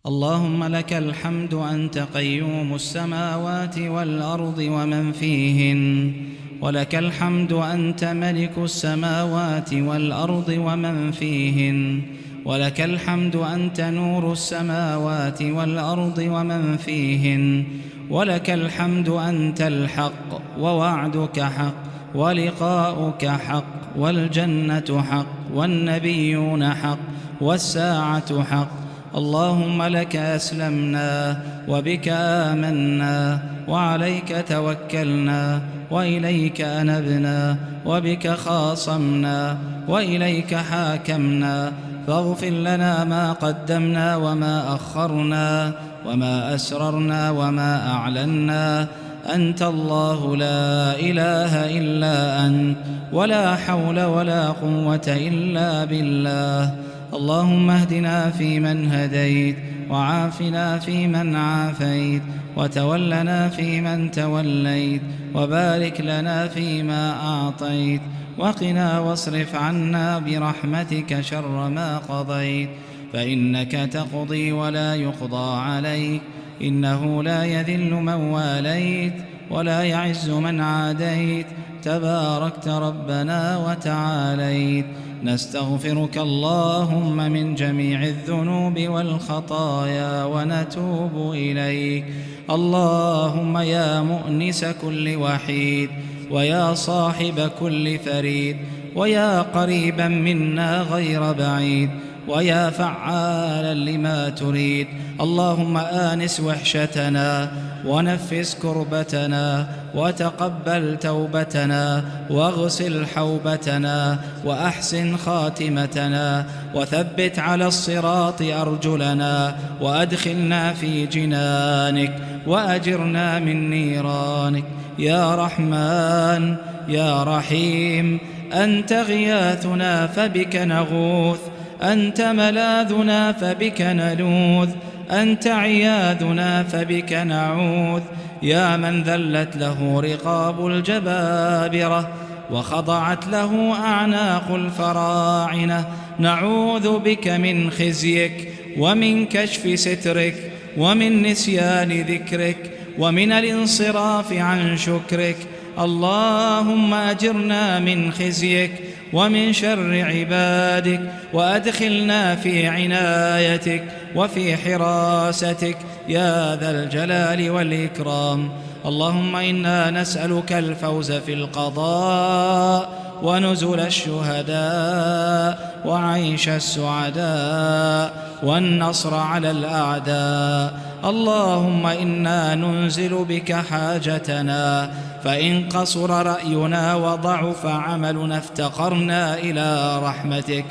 اللهم لك الحمد أنت قيوم السماوات والأرض ومن فيهن، ولك الحمد أنت ملك السماوات والأرض ومن فيهن، ولك الحمد أنت نور السماوات والأرض ومن فيهن، ولك الحمد أنت الحق ووعدك حق ولقاؤك حق والجنة حق والنبيون حق والساعة حق. اللهم لك أسلمنا وبك آمنا وعليك توكلنا وإليك أنبنا وبك خاصمنا وإليك حاكمنا، فاغفر لنا ما قدمنا وما أخرنا وما أسررنا وما أعلنا. أنت الله لا إله إلا أنت، ولا حول ولا قوة إلا بالله. اللهم اهدنا فيمن هديت، وعافنا فيمن عافيت، وتولنا فيمن توليت، وبارك لنا فيما أعطيت، وقنا واصرف عنا برحمتك شر ما قضيت، فإنك تقضي ولا يقضى عليك، إنه لا يذل من واليت ولا يعز من عاديت، تباركت ربنا وتعاليت. نستغفرك اللهم من جميع الذنوب والخطايا ونتوب إليك. اللهم يا مؤنس كل وحيد، ويا صاحب كل فريد، ويا قريبا منا غير بعيد، ويا فعالا لما تريد، اللهم آنس وحشتنا ونفس كربتنا وتقبل توبتنا واغسل حوبتنا وأحسن خاتمتنا، وثبت على الصراط أرجلنا، وأدخلنا في جنانك وأجرنا من نيرانك. يا رحمن يا رحيم، أنت غياثنا فبك نغوث، أنت ملاذنا فبك نلوذ، أنت عياذنا فبك نعوذ. يا من ذلت له رقاب الجبابرة وخضعت له أعناق الفراعنة، نعوذ بك من خزيك ومن كشف سترك ومن نسيان ذكرك ومن الانصراف عن شكرك. اللهم أجرنا من خزيك ومن شر عبادك، وأدخلنا في عنايتك وفي حراستك يا ذا الجلال والإكرام. اللهم إنا نسألك الفوز في القضاء ونزل الشهداء وعيش السعداء والنصر على الأعداء. اللهم إنا ننزل بك حاجتنا، فإن قصر رأينا وضعف عملنا افتقرنا إلى رحمتك،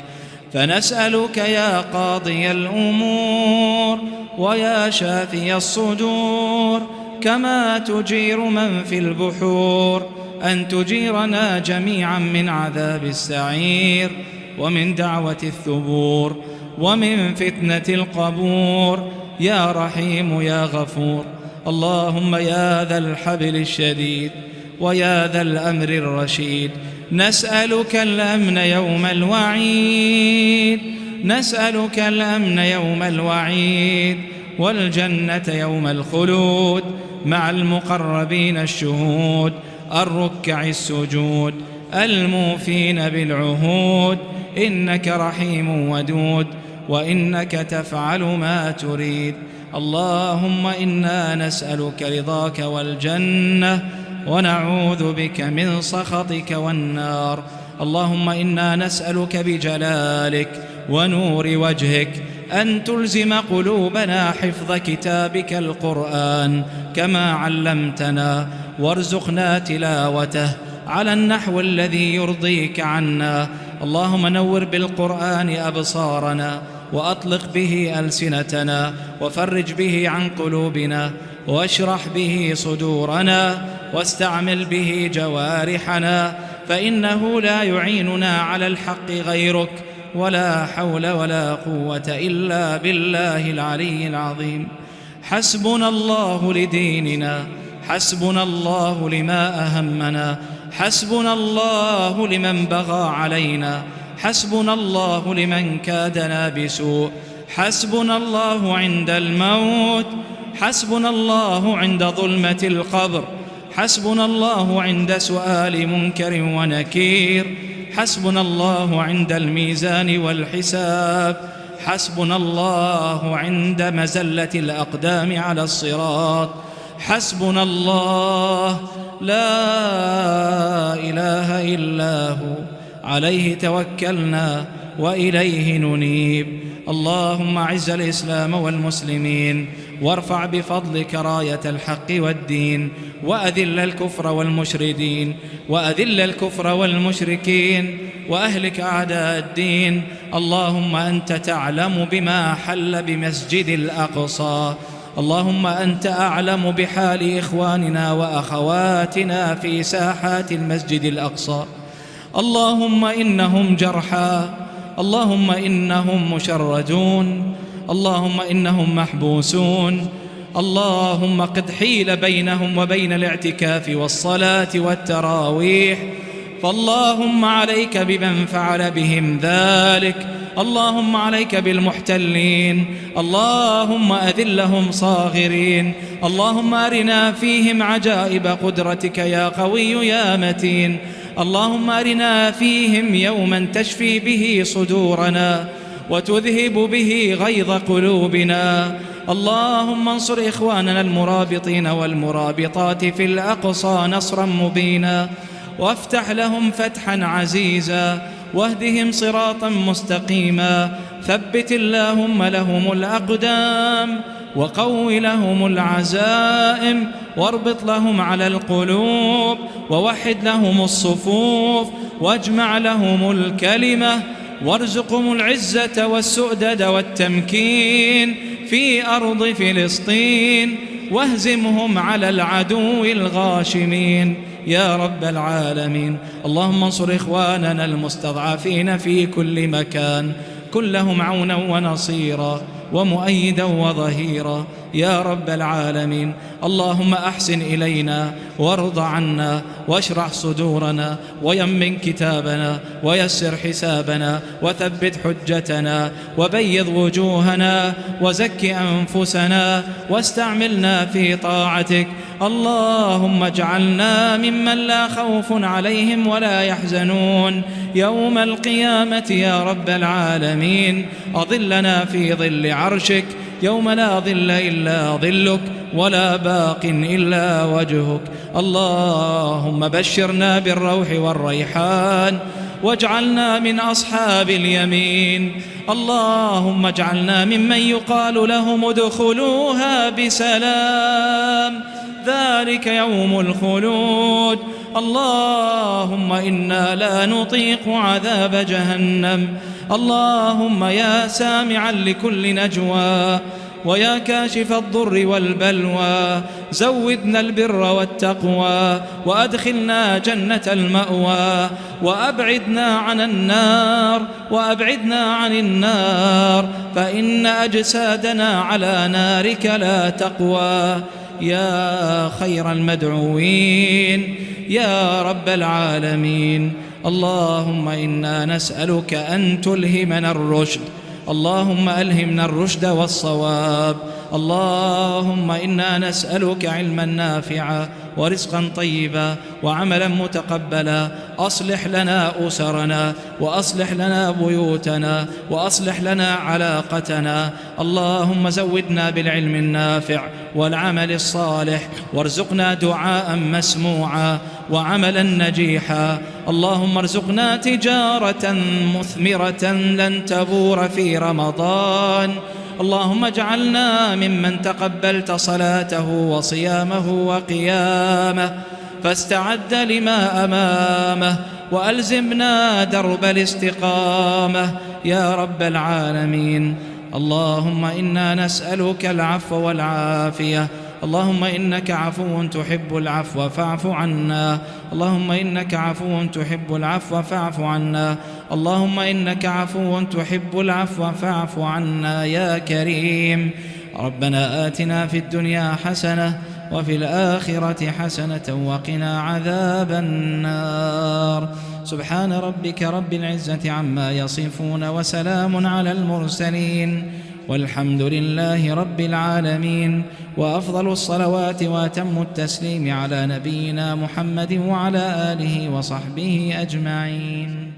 فنسألك يا قاضي الأمور ويا شافي الصدور، كما تجير من في البحور، أن تجيرنا جميعا من عذاب السعير ومن دعوة الثبور ومن فتنة القبور، يا رحيم يا غفور. اللهم يا ذا الحبل الشديد ويا ذا الأمر الرشيد، نسألك الأمن يوم الوعيد، نسألك الأمن يوم الوعيد، والجنة يوم الخلود مع المقربين الشهود الركع السجود الموفين بالعهود. إنك رحيم ودود، وإنك تفعل ما تريد. اللهم إنا نسألك رضاك والجنة، ونعوذ بك من سخطك والنار. اللهم إنا نسألك بجلالك ونور وجهك أن تلزم قلوبنا حفظ كتابك القرآن كما علمتنا، وارزقنا تلاوته على النحو الذي يرضيك عنا. اللهم نور بالقرآن أبصارنا، وأطلق به ألسنتنا، وفرج به عن قلوبنا، واشرح به صدورنا، واستعمل به جوارحنا، فإنه لا يعيننا على الحق غيرك، ولا حول ولا قوة إلا بالله العلي العظيم. حسبنا الله لديننا، حسبنا الله لما أهمنا، حسبنا الله لمن بغى علينا، حسبنا الله لمن كادنا بسوء. حسبنا الله عند الموت، حسبنا الله عند ظلمة القبر، حسبنا الله عند سؤال منكر ونكير، حسبنا الله عند الميزان والحساب، حسبنا الله عند مزلة الأقدام على الصراط، حسبنا الله لا إله إلا هو عليه توكلنا وإليه ننيب. اللهم أعز الإسلام والمسلمين، وارفع بفضلك راية الحق والدين، وأذل الكفر والمشركين، وأذل الكفر والمشركين، وأهلك أعداء الدين. اللهم أنت تعلم بما حل بمسجد الأقصى، اللهم أنت أعلم بحال إخواننا وأخواتنا في ساحات المسجد الأقصى. اللهم إنهم جرحى، اللهم إنهم مشردون، اللهم إنهم محبوسون، اللهم قد حيل بينهم وبين الاعتكاف والصلاة والتراويح، فاللهم عليك بمن فعل بهم ذلك، اللهم عليك بالمحتلين، اللهم أذلهم صاغرين، اللهم أرنا فيهم عجائب قدرتك يا قوي يا متين، اللهم أرنا فيهم يوما تشفي به صدورنا وتذهب به غيظ قلوبنا. اللهم انصر إخواننا المرابطين والمرابطات في الأقصى نصرا مبينا، وافتح لهم فتحا عزيزا، واهدهم صراطا مستقيما، ثبت اللهم لهم الأقدام، وقو لهم العزائم، واربط لهم على القلوب، ووحد لهم الصفوف، واجمع لهم الكلمة، وارزقهم العزة والسؤدد والتمكين في أرض فلسطين، واهزمهم على العدو الغاشمين يا رب العالمين. اللهم انصر إخواننا المستضعفين في كل مكان، كن لهم عونا ونصيرا ومؤيدا وظهيرا يا رب العالمين. اللهم أحسن إلينا وارض عنا، واشرح صدورنا، ويمن كتابنا، ويسر حسابنا، وثبت حجتنا، وبيض وجوهنا، وزك أنفسنا، واستعملنا في طاعتك. اللهم اجعلنا ممن لا خوف عليهم ولا يحزنون يوم القيامة يا رب العالمين. أظلنا في ظل عرشك يوم لا ظل إلا ظلك، ولا باق إلا وجهك. اللهم بشرنا بالروح والريحان، واجعلنا من أصحاب اليمين. اللهم اجعلنا ممن يقال لهم ادخلوها بسلام، ذلك يوم الخلود. اللهم إنا لا نطيق عذاب جهنم. اللهم يا سامعا لكل نجوى، ويا كاشف الضر والبلوى، زودنا البر والتقوى، وأدخلنا جنة المأوى، وأبعدنا عن النار، فإن أجسادنا على نارك لا تقوى يا خير المدعوين يا رب العالمين. اللهم إنا نسألك أن تلهمنا الرشد، اللهم ألهمنا الرشد والصواب. اللهم إنا نسألك علما نافعا، ورزقا طيبا، وعملا متقبلا. أصلح لنا أسرنا، وأصلح لنا بيوتنا، وأصلح لنا علاقتنا. اللهم زودنا بالعلم النافع والعمل الصالح، وارزقنا دعاء مسموعا وعملا نجيحا. اللهم ارزقنا تجارة مثمرة لن تبور في رمضان. اللهم اجعلنا ممن تقبلت صلاته وصيامه وقيامه، فاستعد لما أمامه، وألزمنا درب الاستقامة يا رب العالمين. اللهم إنا نسألك العفو والعافية. اللهم إنك عفو تحب العفو فاعف عنا. اللهم إنك عفو تحب العفو فاعف عنا. اللهم إنك عفو تحب العفو فاعف عنا يا كريم. ربنا آتنا في الدنيا حسنة، وفي الآخرة حسنة، وقنا عذاب النار. سبحان ربك رب العزة عما يصفون، وسلام على المرسلين، والحمد لله رب العالمين. وأفضل الصلوات وأتم التسليم على نبينا محمد وعلى آله وصحبه أجمعين.